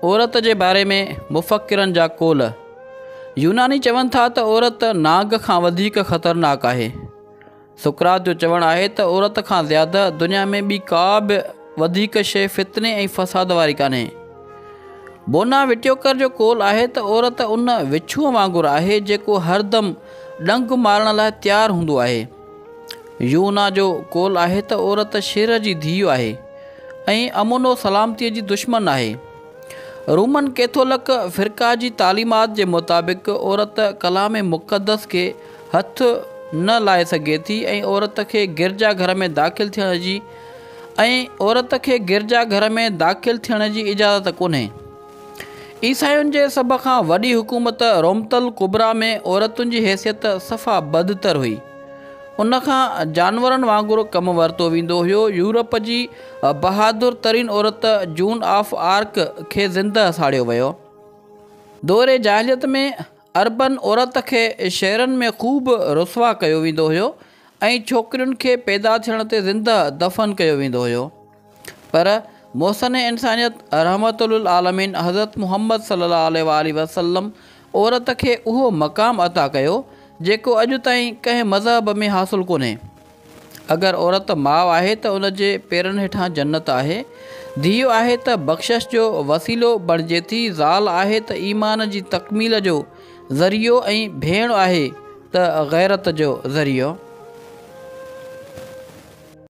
औरत जे बारे में मुफ़क्किरनि जा कौल। यूनानी चवनि था त औरत नाग खां वधीक ख़तरनाक आहे। सुकरात जो चवणु आहे त औरत खां ज़्यादा दुनिया में ॿी का बि वधीक शइ फितने ऐं फ़साद वारी कान्हे। बोना विट्योकर जो कौल आहे त औरत उन विछूअ वांगुरु आहे जेको हरदम डंग मारण लाइ तयारु हूंदो आहे। यूना जो कौल आहे त औरत शेर जी धीउ आहे ऐं अमुनो सलामतीअ जी दुश्मन आहे। रोमन कैथोलिक फ़िरक़ा जी तालीमात जे मुताबिक़ औरत कलाम मुक़दस खे हथ न लाए सघे थी ऐं औरत खे गिरजा घर में दाख़िल थियण जी इजाज़त कोन्हे। ईसायुनि जे सभ खां वॾी हुकूमत रोमतल कुबरा में औरतुनि जी हैसियत सफ़ा बदतर हुई। उन खां जानवरनि वांगुरु कमु वरितो वेंदो हुयो। यूरोप जी बहादुर तरीन औरत जून ऑफ आर्क खे ज़िंदा साड़ियो वियो। दौरे जाहिलियत में अरबन औरत खे शहरनि में ख़ूब रुसवा कयो वेंदो हुयो ऐं छोकिरियुनि खे पैदा थियण ते ज़िंदा दफ़न कयो वेंदो हुयो। पर मोहसिन इंसानियत रहमतुल आलमीन हज़रत मुहम्मद सल्लल्लाहु अलैहि वसल्लम औरत खे उहो मक़ाम अता कयो जेको अॼु ताईं कंहिं मज़हब में हासिलु कोन्हे। अगरि औरत माउ आहे त उन जे पेरनि हेठां जन्नत आहे, धीउ आहे त बख़्शिश जो वसीलो बणिजे थी, ज़ाल आहे त ईमान जी तकमील जो ज़रियो ऐं भेण आहे त ग़ैरत जो ज़रियो।